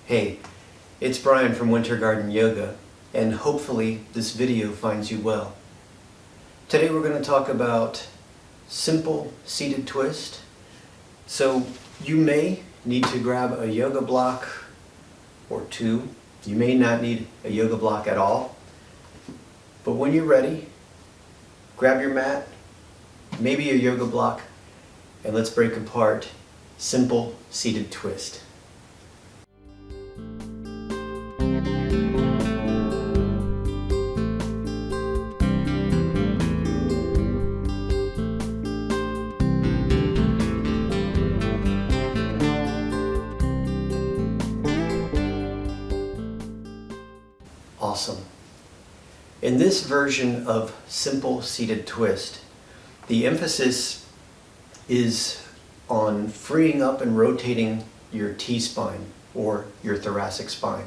Hey, it's Brian from Winter Garden Yoga, and hopefully this video finds you well. Today we're going to talk about simple seated twist. So you may need to grab a yoga block or two. You may not need a yoga block at all. But when you're ready, grab your mat, maybe a yoga block, and let's break apart simple seated twist. Awesome. In this version of simple seated twist, the emphasis is on freeing up and rotating your T-spine or your thoracic spine.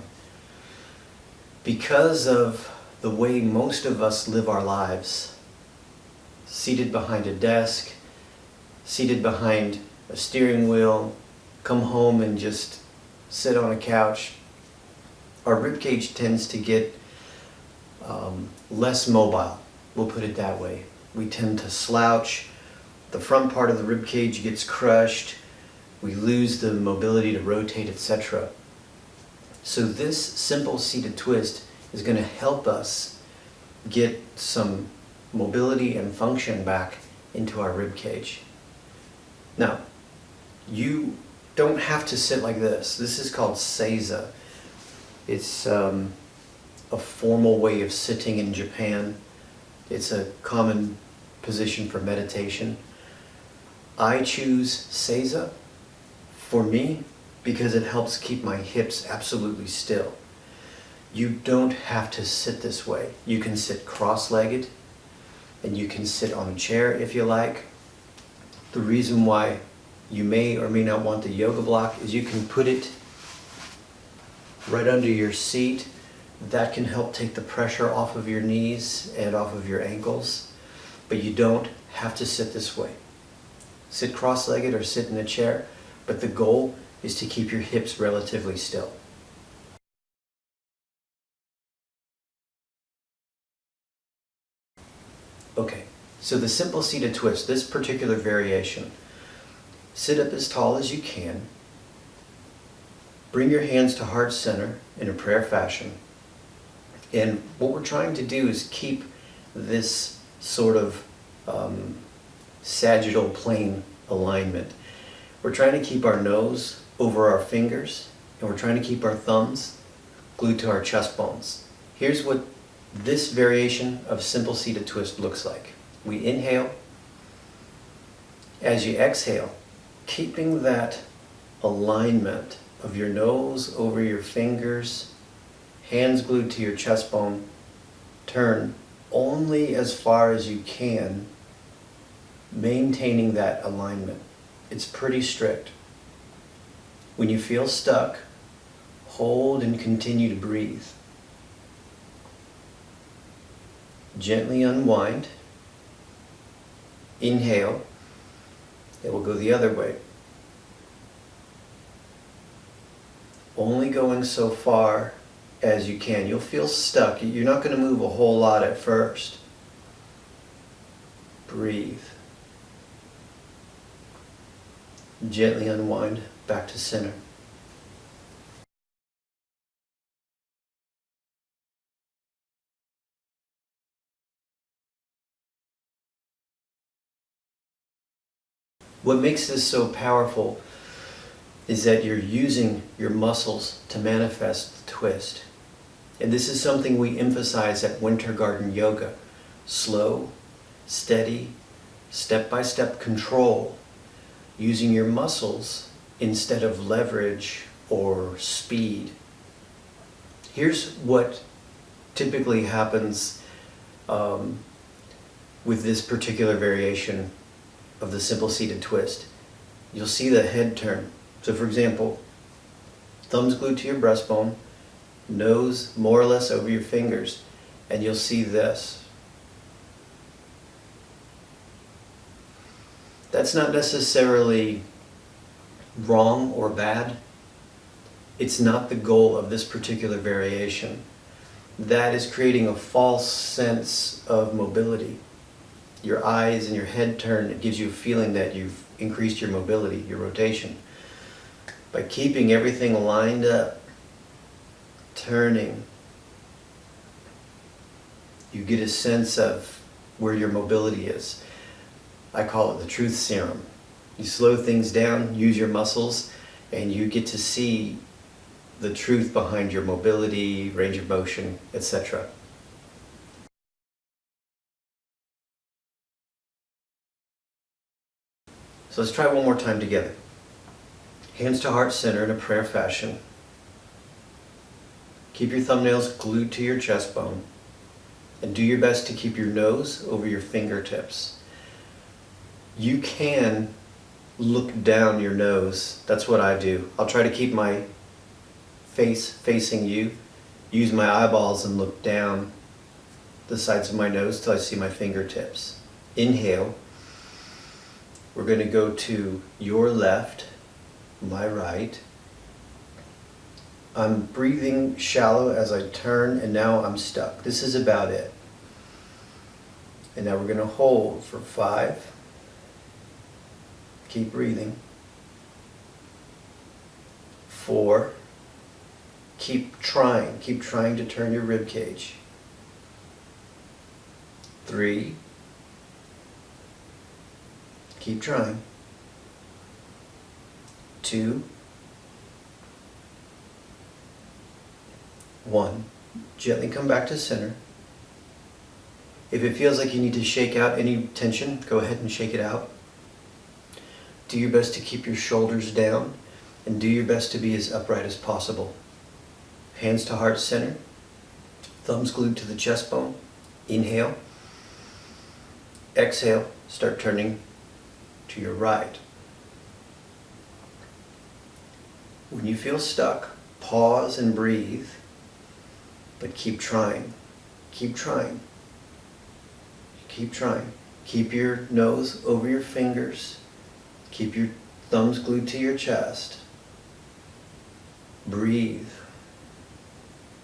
Because of the way most of us live our lives, seated behind a desk, seated behind a steering wheel, come home and just sit on a couch, our ribcage tends to get less mobile, we'll put it that way. We tend to slouch, the front part of the ribcage gets crushed, we lose the mobility to rotate, etc. So this simple seated twist is going to help us get some mobility and function back into our ribcage. Now, you don't have to sit like this. This is called Seiza. It's a formal way of sitting in Japan. It's a common position for meditation. I choose Seiza for me because it helps keep my hips absolutely still. You don't have to sit this way. You can sit cross-legged and you can sit on a chair if you like. The reason why you may or may not want the yoga block is you can put it right under your seat. That can help take the pressure off of your knees and off of your ankles, but you don't have to sit this way. Sit cross-legged or sit in a chair, but the goal is to keep your hips relatively still. Okay, so the simple seated twist, this particular variation, sit up as tall as you can. Bring your hands to heart center in a prayer fashion. And what we're trying to do is keep this sort of sagittal plane alignment. We're trying to keep our nose over our fingers, and we're trying to keep our thumbs glued to our chest bones. Here's what this variation of simple seated twist looks like. We inhale. As you exhale, keeping that alignment of your nose over your fingers, hands glued to your chest bone, turn only as far as you can, maintaining that alignment. It's pretty strict. When you feel stuck, hold and continue to breathe. Gently unwind. Inhale. It will go the other way. Only going so far as you can. You'll feel stuck. You're not going to move a whole lot at first. Breathe. Gently unwind back to center. What makes this so powerful is that you're using your muscles to manifest the twist. And this is something we emphasize at Winter Garden Yoga. Slow, steady, step-by-step control, using your muscles instead of leverage or speed. Here's what typically happens with this particular variation of the simple seated twist. You'll see the head turn. So for example, thumbs glued to your breastbone, nose more or less over your fingers, and you'll see this. That's not necessarily wrong or bad. It's not the goal of this particular variation. That is creating a false sense of mobility. Your eyes and your head turn, it gives you a feeling that you've increased your mobility, your rotation. By keeping everything lined up, turning, you get a sense of where your mobility is. I call it the truth serum. You slow things down, use your muscles, and you get to see the truth behind your mobility, range of motion, etc. So let's try one more time together. Hands to heart center in a prayer fashion. Keep your thumbnails glued to your chest bone, and do your best to keep your nose over your fingertips. You can look down your nose. That's what I do. I'll try to keep my face facing you, use my eyeballs and look down the sides of my nose till I see my fingertips. Inhale. We're going to go to your left, my right. I'm breathing shallow as I turn, and now I'm stuck. This is about it. And now we're going to hold for 5. Keep breathing. 4. Keep trying to turn your rib cage. 3. Keep trying. 2. 1. Gently come back to center. If it feels like you need to shake out any tension, go ahead and shake it out. Do your best to keep your shoulders down, and do your best to be as upright as possible. Hands to heart center, thumbs glued to the chest bone. Inhale. Exhale, start turning to your right. When you feel stuck, pause and breathe, but keep trying. Keep trying. Keep trying. Keep your nose over your fingers. Keep your thumbs glued to your chest. Breathe.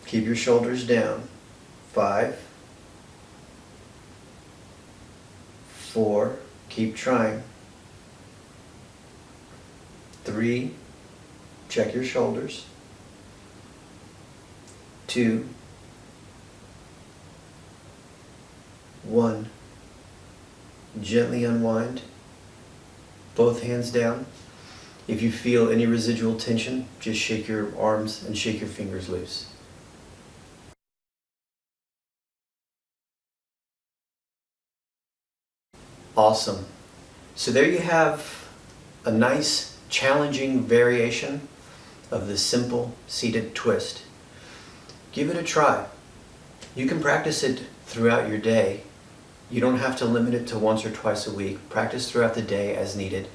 Keep your shoulders down. 5. 4. Keep trying. 3. Check your shoulders. 2. 1. Gently unwind. Both hands down. If you feel any residual tension, just shake your arms and shake your fingers loose. Awesome. So there you have a nice, challenging variation of the simple seated twist. Give it a try. You can practice it throughout your day. You don't have to limit it to once or twice a week. Practice throughout the day as needed.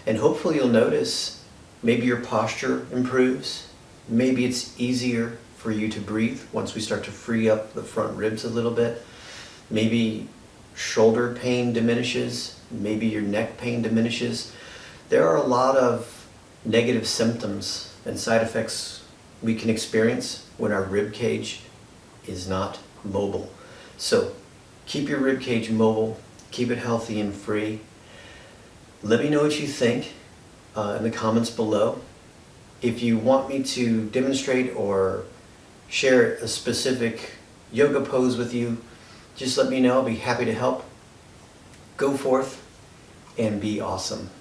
And hopefully you'll notice maybe your posture improves. Maybe it's easier for you to breathe once we start to free up the front ribs a little bit. Maybe shoulder pain diminishes. Maybe your neck pain diminishes. There are a lot of negative symptoms and side effects we can experience when our rib cage is not mobile. So keep your rib cage mobile, keep it healthy and free. Let me know what you think in the comments below. If you want me to demonstrate or share a specific yoga pose with you, just let me know. I'll be happy to help. Go forth and be awesome.